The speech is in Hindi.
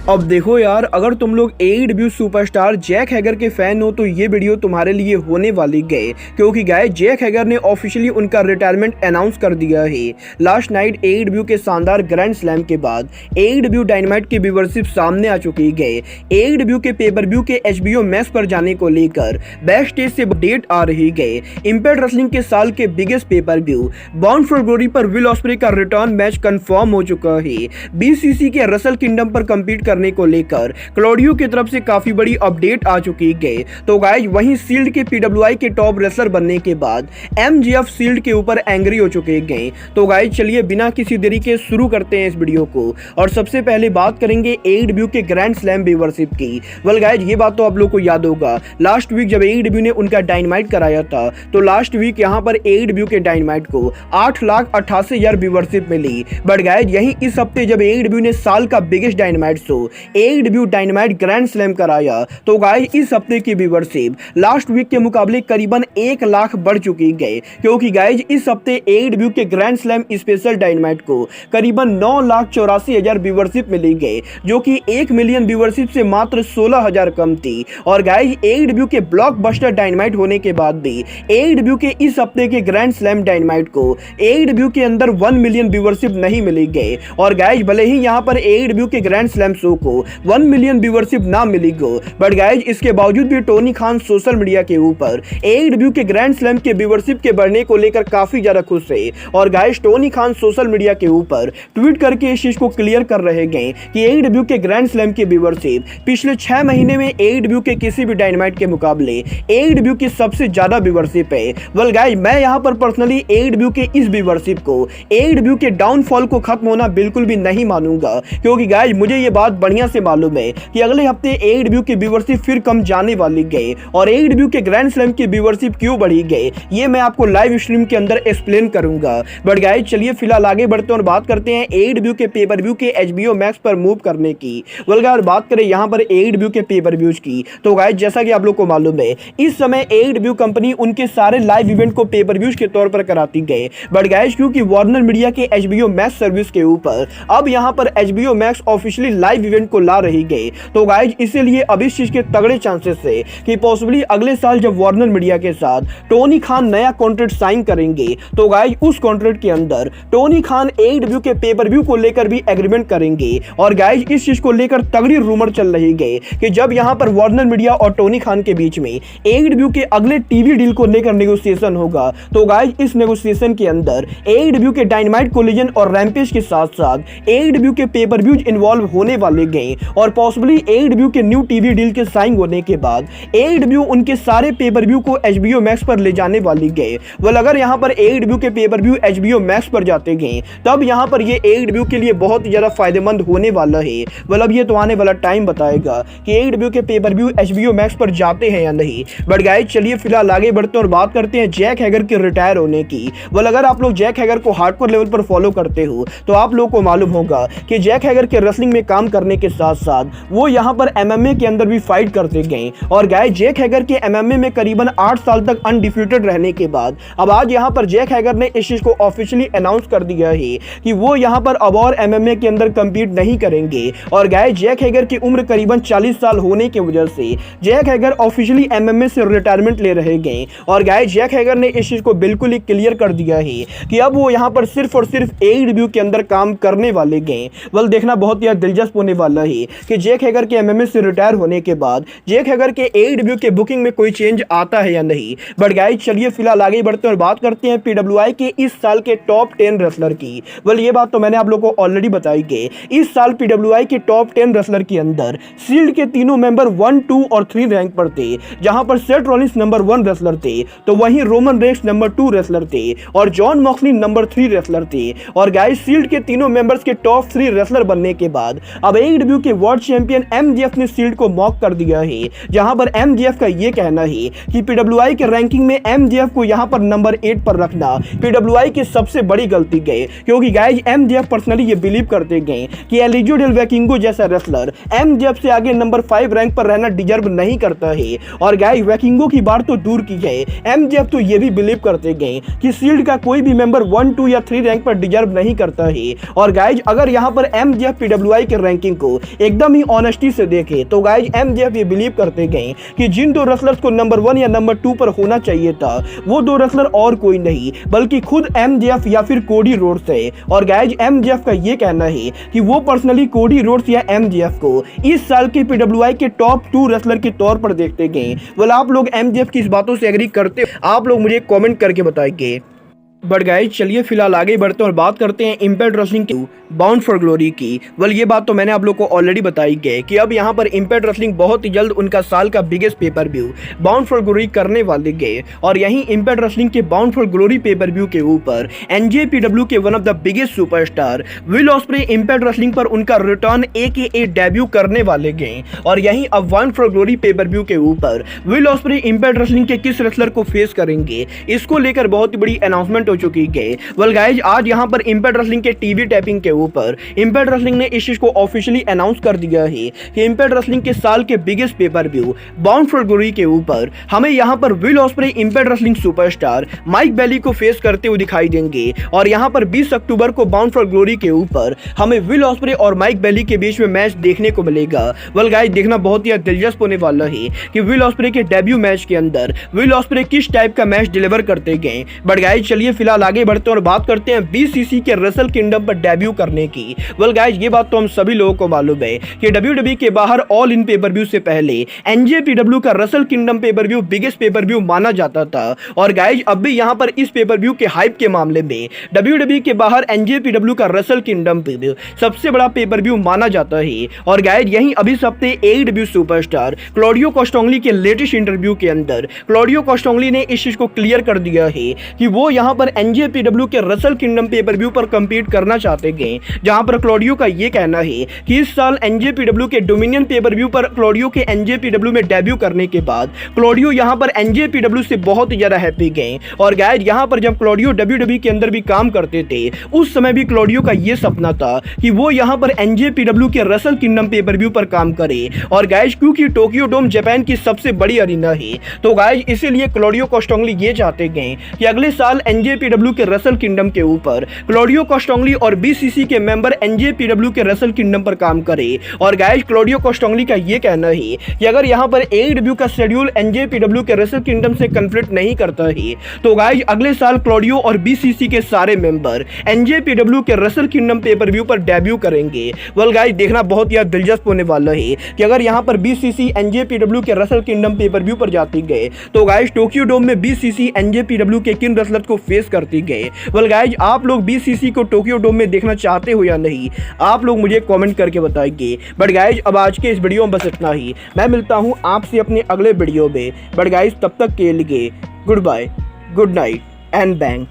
अब देखो यार, अगर तुम लोग AEW सुपरस्टार जैक हैगर के फैन हो तो ये वीडियो तुम्हारे लिए होने वाली गए, क्योंकि गाइस जैक हैगर ने ऑफिशियली उनका रिटायरमेंट अनाउंस कर दिया है। लास्ट नाइट AEW के शानदार ग्रैंड स्लैम के बाद AEW डायनामाइट की व्यूअरशिप सामने आ चुकी है। AEW के पेपर व्यू के HBO मैच पर जाने को लेकर बैक स्टेज से अपडेट आ रही है। इंपैक्ट रेसलिंग के साल के biggest pay per view bound for glory पर विल ऑस्प्रे का रिटर्न मैच कंफर्म हो चुका है। BCC के रसल किंगडम पर कंपीट करने को लेकर क्लॉडियो की तरफ से काफी बड़ी अपडेट आ चुकी है। तो गाइस वहीं शील्ड के PWI के टॉप रेसलर बनने के बाद MJF शील्ड के ऊपर एंग्री हो चुके हैं। तो गाइस चलिए बिना किसी देरी के शुरू करते हैं इस वीडियो को, और सबसे पहले बात करेंगे AEW के ग्रैंड स्लैम व्यूअरशिप की। वेल गाइस ये बात तो आप लोग को याद होगा, लास्ट वीक जब AEW ने उनका डायनामाइट कराया था तो लास्ट वीक यहाँ पर AEW के डायनामाइट को 8,88,000 व्यूअरशिप मिली। बट गाइस यही इस हफ्ते जब AEW ने साल का biggest dynamite show AEW dynamite grand slam कराया तो गाइस इस हफ्ते की व्यूअरशिप लास्ट वीक के मुकाबले करीबन 1 लाख बढ़ चुकी है, क्योंकि गाइस इस हफ्ते AEW के ग्रैंड स्लैम स्पेशल डायनामाइट को करीबन 9,84,000 व्यूअरशिप मिली गई, जो कि 1 मिलियन व्यूअरशिप से मात्र 16,000 कम थी। और गाइस AEW के ब्लॉकबस्टर डायनामाइट होने के बाद भी AEW के इस हफ्ते के ग्रैंड स्लैम डायनामाइट को AEW के अंदर 1 मिलियन व्यूअरशिप नहीं मिली गई। और गाइस भले ही यहाँ पर AEW के ग्रैंड स्लैम शो को 1 मिलियन व्यूअरशिप ना मिली गो, बट गाइस इसके बावजूद भी टोनी खान सोशल मीडिया के ऊपर AEW के ग्रैंड स्लैम के व्यूअरशिप के बढ़ने को लेकर काफी ज्यादा खुश है। और guys Tony Khan social media के ऊपर ट्वीट करके इस चीज को क्लियर कर रहे हैं कि AEW के ग्रैंड स्लैम की व्यूअरशिप पिछले 6 महीने में AEW के किसी भी डायनामाइट के मुकाबले AEW की सबसे ज्यादा व्यूअरशिप है। वेल गाइस मैं यहाँ पर पर्सनली AEW के इस व्यूअरशिप को AEW के डाउनफॉल को खत्म होना बिल्कुल भी नहीं मानूंगा, क्योंकि गाइस मुझे ये बात बढ़िया से मालूम है कि अगले हफ्ते AEW की व्यूअरशिप फिर कम जाने वाली गए। और AEW के ग्रैंड स्लैम की व्यूअरशिप क्यों बढ़ी गई ये मैं आपको लाइव स्ट्रीम के अंदर एक्सप्लेन करूंगा। बट गाइस चलिए फिलहाल आगे बढ़ते हैं और बात करते हैं AEW के पेपर व्यू के HBO मैक्स पर मूव करने की। वेल गाइस बात करें यहाँ पर AEW के पेपर व्यूज की तो गाइस जैसा कि आप लोग को मालूम है इस समय AEW कंपनी उनके सारे लाइव इवेंट को पेपर व्यूज के तौर पर कराती गई। बट गाइस क्योंकि वार्नर मीडिया के HBO मैक्स सर्विस के ऊपर अब यहाँ पर HBO max officially live event को ला रही गई, तो गाइस इसीलिए अब इस चीज के तगड़े चांसेस है कि पॉसिबली अगले साल जब वार्नर मीडिया के साथ टोनी खान नया कॉन्ट्रैक्ट साइन करेंगे तो गाइस उस कॉन्ट्रैक्ट के अंदर टोनी खान AEW के पेपर व्यू को लेकर भी एग्रीमेंट करेंगे। और गाइस इस चीज को लेकर तगड़ी रूमर चल रही है कि जब यहाँ पर वार्नर मीडिया और टोनी खान के बीच में AEW के अगले टीवी डील को लेकर नेगोशिएशन होगा, तो गाइस इस नेगोशिएशन के अंदर AEW के डायनामाइट कोलिजन और रैम्पेज के साथ साथ AEW के पेपर व्यूज इन्वॉल्व होने वाले गए। और पॉसिबली AEW के न्यू टीवी डील के साइन होने के बाद AEW उनके सारे पेपर व्यू को HBO मैक्स पर ले जाने वाली गए। वेल अगर यहाँ पर AEW के पेपर व्यू HBO मैक्स पर जाते गए तब यहाँ पर ये AEW के लिए बहुत ज्यादा फायदेमंद होने वाला है। वेल अब ये तो आने वाला टाइम बताएगा कि AEW के पेपर व्यू HBO मैक्स पर जाते हैं या नहीं। बट गाइस चलिए फिलहाल आगे बढ़ते हैं और बात करते हैं जैक हैगर के रिटायर होने की। वेल अगर आप लोग जैक हैगर को हार्डकोर लेवल पर फॉलो करते हो तो आप लोग को मालूम होगा कि जैक हैगर के रेसलिंग में काम करने के साथ साथ वो यहाँ पर MMA के अंदर भी फाइट करते गए। और गाइस जैक हैगर के MMA में करीबन 8 साल तक अनडिफ्यूटेड रहने के बाद अब आज यहाँ पर जैक हैगर ने इस चीज को ऑफिशियली अनाउंस कर दिया है कि वो यहाँ पर अब और MMA के अंदर कम्पीट नहीं करेंगे। और गाइस जैक हैगर की उम्र करीबन 40 साल होने की वजह से जैक हैगर ऑफिशियली MMA से रिटायरमेंट ले रहे गए। और गाइस जैक हैगर ने इस चीज को बिल्कुल ही क्लियर कर दिया है कि अब वो यहाँ पर सिर्फ और सिर्फ AEW के अंदर काम करने वाले गए। वेल देखना बहुत ही दिलचस्प होने वाला है कि जैक हैगर के MMA से रिटायर होने के बाद जैक हैगर के AEW के बुकिंग में कोई चेंज आता है या नहीं। बट गाइस चलिए फिलहाल आगे बढ़ते हैं और बात करते हैं PWI के इस साल के टॉप 10 रेसलर की। वेल ये बात तो मैंने आप लोगों को ऑलरेडी बताई कि इस साल PWI के टॉप 10 रेसलर के अंदर शील्ड के तीनों मेंबर 1, 2 और 3 रैंक पर थे, जहां पर सेथ रॉलिंस नंबर 1 रेसलर थे, तो वहीं रोमन रेंस नंबर 2 रेसलर थे और जॉन मॉक्सली नंबर 3 रेसलर थे। और गाइस शील्ड के तीनों मेंबर्स के टॉप 3 रेसलर बनने के बाद अब AEW के वर्ल्ड चैंपियन MJF ने शील्ड को मॉक कर दिया है, जहां पर MJF का ये कहना है कि PWI के रैंकिंग में MJF को यहां पर नंबर 8 पर रखना PWI की सबसे बड़ी गलती गई, क्योंकि गाइस MJF पर्सनली ये बिलीव करते गए कि एलिजो डेल वैकिंगो जैसा रेसलर MJF से आगे नंबर 5 रैंक पर रहना डिजर्व नहीं करता है। और गाइस वैकिंगो की बात तो दूर की गई, MJF तो ये भी बिलीव करते गए कि शील्ड का कोई भी मेंबर 1, 2 या 3 रैंक पर डिजर्व नहीं करता है। और गाइस अगर यहाँ पर MJF PWI के रैंकिंग रेसलिंग को एकदम ही ऑनेस्टी से देखे तो गाइज एमजेएफ ये बिलीव करते गए कि जिन दो रेसलर्स को नंबर 1 या नंबर 2 पर होना चाहिए था वो दो रेसलर और कोई नहीं बल्कि खुद एमजेएफ या फिर कोडी रोड्स है। और गाइज एमजेएफ का ये कहना है कि वो पर्सनली कोडी रोड्स या एमजेएफ को इस साल के पीडब्ल्यूआई के टॉप 2 रेसलर के तौर पर देखते गए। वेल आप लोग एमजेएफ की इस बातों से एग्री करते हो? आप लोग मुझे कमेंट करके बताइए। बट गाइज चलिए फिलहाल आगे बढ़ते हैं और बात करते हैं इम्पैक्ट रेसलिंग की बाउंड फॉर ग्लोरी की। वेल ये बात तो मैंने आप लोग को ऑलरेडी बताई गई कि अब यहाँ पर इम्पैक्ट रेसलिंग बहुत ही जल्द उनका साल का biggest pay per view bound for glory करने वाले गए। और यहीं इम्पैक्ट रेसलिंग के bound for glory pay per view के ऊपर एनजेपीडब्ल्यू के one of the biggest superstar will Ospreay Impact wrestling पर उनका रिटर्न AKA डेब्यू करने वाले गए। और यहीं अब bound for glory pay per view के ऊपर विल ऑस्प्रे इम्पैक्ट रेसलिंग के किस रेसलर को फेस करेंगे इसको लेकर बहुत ही बड़ी अनाउंसमेंट हो चुकी है। वेल गाइज आज यहां पर इम्पैक्ट रेसलिंग के टीवी टैपिंग के ऊपर इम्पैक्ट रेसलिंग ने इस चीज को ऑफिशियली अनाउंस कर दिया है कि इम्पैक्ट रेसलिंग के साल के biggest pay per view bound for glory के ऊपर हमें यहां पर Will Ospreay Impact wrestling superstar Mike Bailey को फेस करते हुए दिखाई देंगे। और यहां पर 20 अक्टूबर को बाउंड फॉर ग्लोरी के ऊपर हमें विल ऑस्प्रे और माइक बेली के बीच में मैच देखने को मिलेगा। वेल गाइज देखना बहुत ही दिलचस्प होने वाला है कि विल ऑस्प्रे के डेब्यू मैच के अंदर विल ऑस्प्रे किस टाइप का मैच डिलीवर करते गए। बट गाइज चलिए फिलहाल आगे बढ़ते हैं और बात करते हैं BCC के रेसल किंगडम पर डेब्यू करने की। वेल गाइज ये बात तो हम सभी लोगों को मालूम है कि WWE के बाहर ऑल इन पेपर व्यू से पहले NJPW का wrestle kingdom pay per view biggest pay per view माना जाता था। और गाइज अब भी यहां पर इस पेपर व्यू के हाइप के मामले में WWE के बाहर NJPW का रेसल किंगडम पेपर सबसे बड़ा पेपर व्यू माना जाता है। और गाइज यहीं अभी हफ्ते AEW सुपरस्टार क्लॉडियो कोस्टोंगली के लेटेस्ट इंटरव्यू के अंदर क्लॉडियो कोस्टोंगली ने इस चीज को क्लियर कर दिया है कि वो यहां पर NJPW के रेसल किंगडम पेपर व्यू पर कंपीट करना चाहते हैं। जहां पर क्लॉडियो का यह कहना है कि इस साल NJPW के डोमिनियन पेपर व्यू पर क्लॉडियो के NJPW में डेब्यू करने के बाद क्लॉडियो यहां पर NJPW से बहुत ही ज्यादा हैप्पी गए। और गाइज यहां पर जब क्लॉडियो WWE के अंदर भी काम करते थे उस समय भी क्लॉडियो का यह सपना था कि वो यहां पर NJPW के रेसल किंगडम पेपर व्यू पर काम करे। और गाइज क्योंकि टोक्यो डोम जापान की सबसे बड़ी अरीना है तो गाइज इसीलिए क्लॉडियो कोस्टोंगली ये चाहते गए कि अगले साल NJPW के रेसल किंगडम के ऊपर क्लॉडियो कोस्टोंगली और BCC के मेंबर NJPW के रेसल किंगडम पर काम करे। और गाइज क्लॉडियो कोस्टोंगली का यह कहना है कि अगर यहां पर AEW का शेड्यूल NJPW के रेसल किंगडम से कन्फ्लिक्ट नहीं करता है तो गाइज अगले साल क्लॉडियो और BCC के सारे मेंबर NJPW के रेसल किंगडम पेपर व्यू पर डेब्यू करेंगे। वेल गाइज देखना बहुत ही दिलचस्प होने वाला है कि अगर यहां पर BCC NJPW के रेसल किंगडम पेपर व्यू पर जाती गए तो गाइज टोक्यो डोम में BCC NJPW के किन रेसलर को फेस करती गए। वेल गाइज आप लोग BCC को टोक्यो डोम में देखना चाहते हो या नहीं आप लोग मुझे कमेंट करके बताइए। बट गाइज अब आज के इस वीडियो में बस इतना ही। मैं मिलता हूं आपसे अपने अगले वीडियो में। बट गाइज तब तक के लिए good bye, good night and bang.